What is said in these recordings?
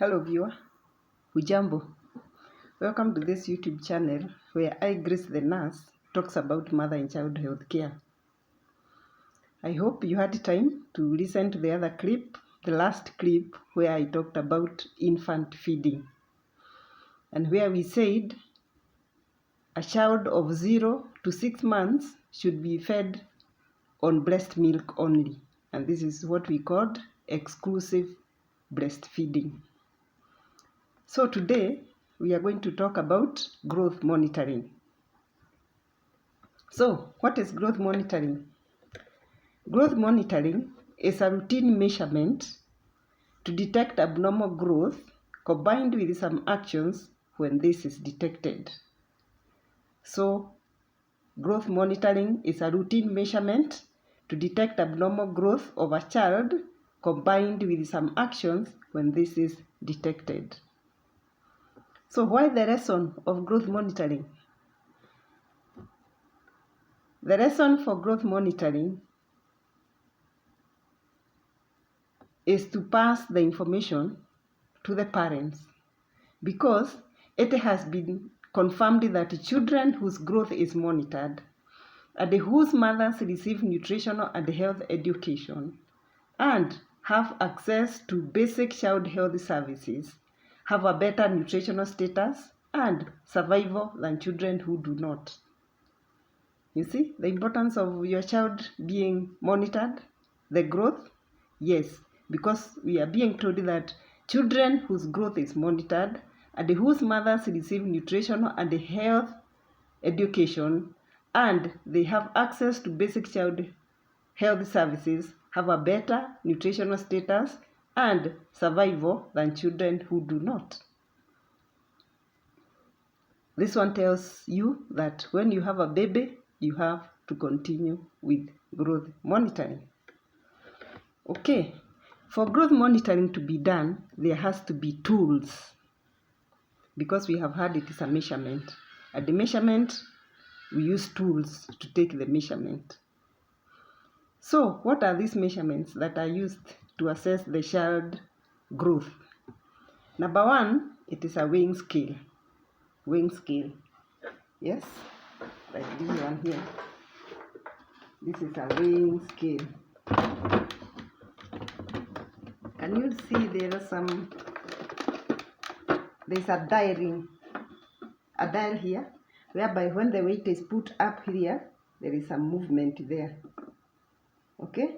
Hello viewer, hujambo. Welcome to this YouTube channel where I, Grace the nurse, talks about mother and child health care. I hope you had time to listen to the other clip, the last clip where I talked about infant feeding, and where we said a child of 0 to 6 months should be fed on breast milk only, and this is what we called exclusive breastfeeding. So today we are going to talk about growth monitoring. So what is growth monitoring? Growth monitoring is a routine measurement to detect abnormal growth combined with some actions when this is detected. So growth monitoring is a routine measurement to detect abnormal growth of a child combined with some actions when this is detected. So why the reason of growth monitoring? The reason for growth monitoring is to pass the information to the parents, because it has been confirmed that children whose growth is monitored and whose mothers receive nutritional and health education and have access to basic child health services have a better nutritional status and survival than children who do not. You see the importance of your child being monitored, the growth? Yes, because we are being told that children whose growth is monitored and whose mothers receive nutritional and health education and they have access to basic child health services have a better nutritional status and survival than children who do not. This one tells you that when you have a baby, you have to continue with growth monitoring. Okay, for growth monitoring to be done, there has to be tools, because we have had it is a measurement. At the measurement, we use tools to take the measurement. So what are these measurements that are used to assess the child growth? Number one, it is a weighing scale. Weighing scale. Yes, like this one here. This is a weighing scale. Can you see there's a dial here, whereby when the weight is put up here, there is some movement there. Okay,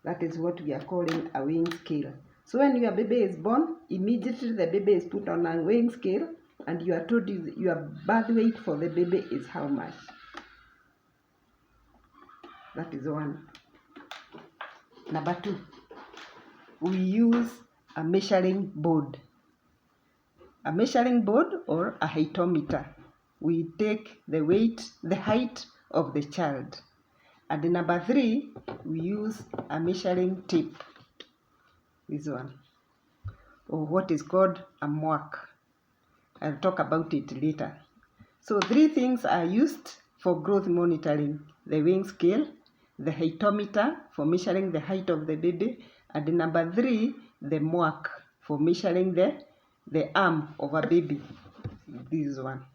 that is what we are calling a weighing scale. So when your baby is born, immediately the baby is put on a weighing scale and you are told your birth weight for the baby is how much. That is one. Number two, we use a measuring board. A measuring board or a heighteometer. We take the weight, the height of the child. And number three, we use a measuring tape. This one, or what is called a mark. I'll talk about it later. So three things are used for growth monitoring: the weighing scale, the heighteometer for measuring the height of the baby, and number three, the mark for measuring the arm of a baby. This one.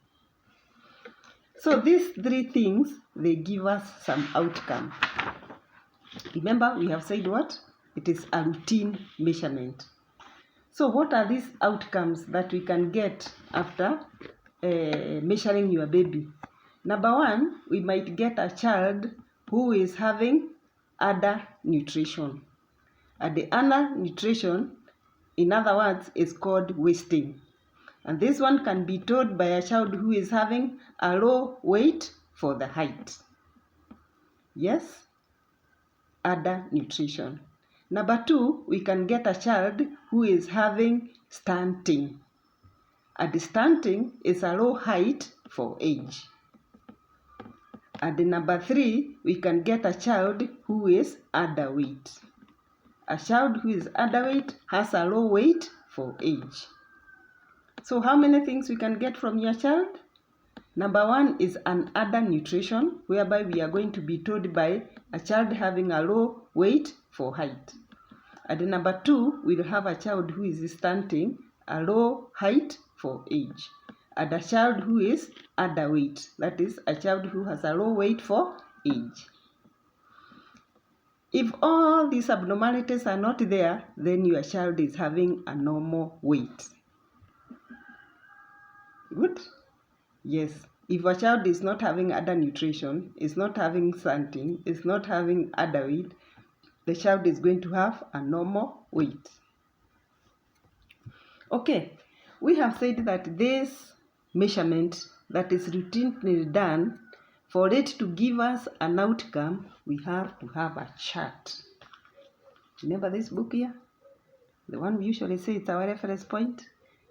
So these three things, they give us some outcome. Remember, we have said what? It is a routine measurement. So what are these outcomes that we can get after measuring your baby? Number one, we might get a child who is having under nutrition. And the under nutrition, in other words, is called wasting. And this one can be told by a child who is having a low weight for the height. Yes, under nutrition. Number two, we can get a child who is having stunting. And stunting is a low height for age. And number three, we can get a child who is underweight. A child who is underweight has a low weight for age. So how many things we can get from your child? Number one is an under nutrition, whereby we are going to be told by a child having a low weight for height. And number 2, we'll have a child who is stunting, a low height for age, and a child who is underweight. That is a child who has a low weight for age. If all these abnormalities are not there, then your child is having a normal weight. Good? Yes. If a child is not having undernutrition, is not having stunting, is not having underweight, the child is going to have a normal weight. Okay, we have said that this measurement that is routinely done, for it to give us an outcome, we have to have a chart. Remember this book here? The one we usually say it's our reference point?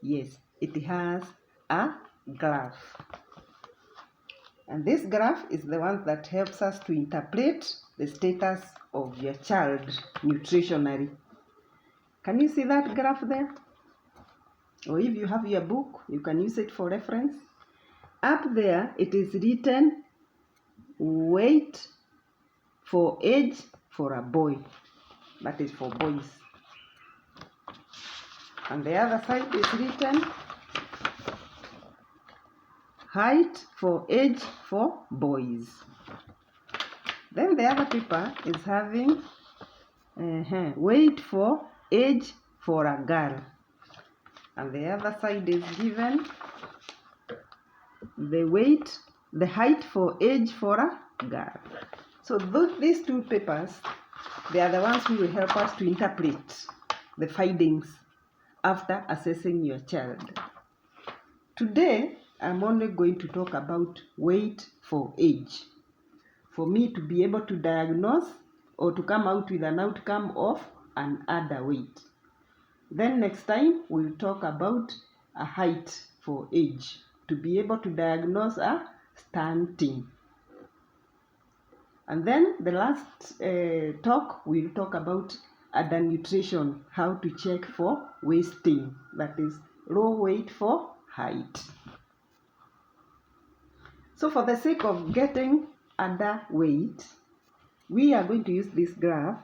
Yes, it has a graph. And this graph is the one that helps us to interpret the status of your child nutritionally. Can you see that graph there? Or if you have your book, you can use it for reference. Up there, it is written weight for age for a boy. That is for boys. And the other side is written height for age for boys. Then the other paper is having weight for age for a girl. And the other side is given the height for age for a girl. So these two papers, they are the ones who will help us to interpret the findings after assessing your child. Today, I'm only going to talk about weight for age, for me to be able to diagnose or to come out with an outcome of an underweight. Then next time, we'll talk about a height for age, to be able to diagnose a stunting. And then the last talk, we'll talk about undernutrition, how to check for wasting, that is low weight for height. So for the sake of getting underweight, we are going to use this graph,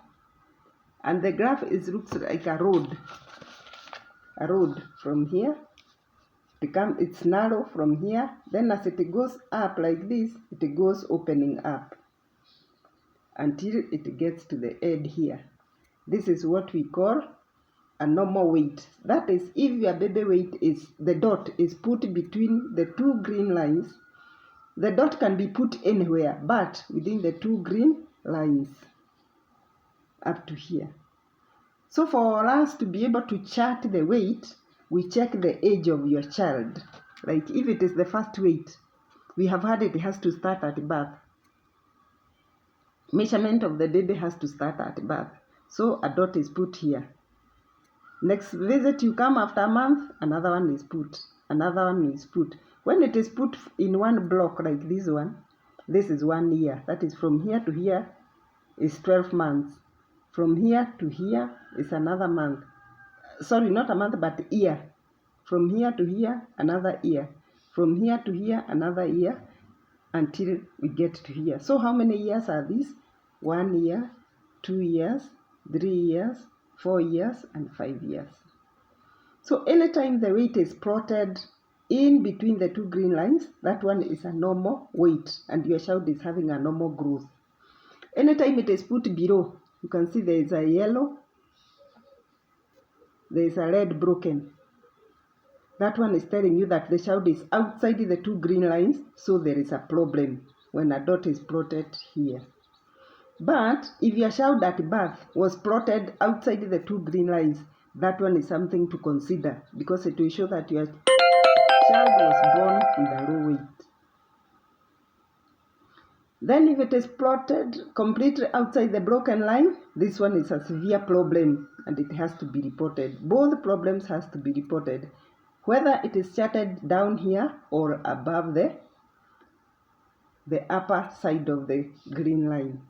and the graph looks like a road. A road from here, it's narrow from here, then as it goes up like this, it goes opening up until it gets to the end here. This is what we call a normal weight. That is, if your baby weight is, the dot is put between the two green lines, the dot can be put anywhere, but within the two green lines up to here. So for us to be able to chart the weight, we check the age of your child. Like if it is the first weight, we have had it has to start at birth. Measurement of the baby has to start at birth. So a dot is put here. Next visit you come after a month, another one is put. Another one is put. When it is put in one block like this one, this is 1 year. That is from here to here is 12 months. From here to here is another month. Sorry, not a month, but year. From here to here, another year. From here to here, another year, until we get to here. So how many years are these? 1 year, 2 years, 3 years, 4 years, and 5 years. So anytime the weight is plotted in between the two green lines, that one is a normal weight, and your child is having a normal growth. Anytime it is put below, you can see there is a yellow, there is a red broken. That one is telling you that the child is outside the two green lines, so there is a problem when a dot is plotted here. But if your child at birth was plotted outside the two green lines, that one is something to consider, because it will show that your child was born with a low weight. Then if it is plotted completely outside the broken line, this one is a severe problem and it has to be reported. Both problems has to be reported, whether it is charted down here or above the upper side of the green line.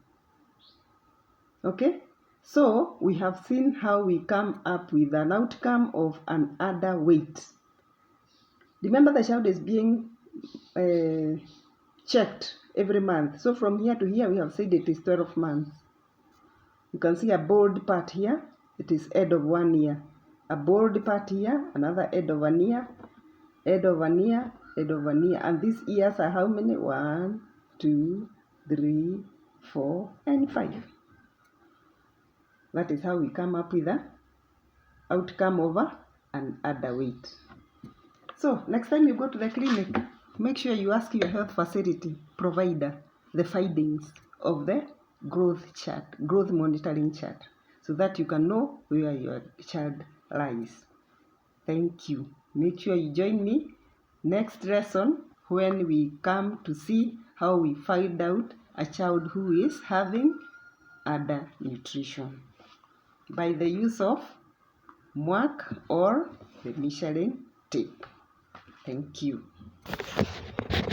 Okay, so we have seen how we come up with an outcome of an underweight. Remember, the child is being checked every month. So from here to here, we have said it is 12 months. You can see a bold part here. It is end of one year. A bold part here, another end of an year, end of an year, end of an year. And these years are how many? 1, 2, 3, 4, and 5. That is how we come up with the outcome over an underweight. So next time you go to the clinic, make sure you ask your health facility provider the findings of the growth chart, growth monitoring chart, so that you can know where your child lies. Thank you. Make sure you join me next lesson when we come to see how we find out a child who is having undernutrition by the use of mark or the measuring tape. Thank you.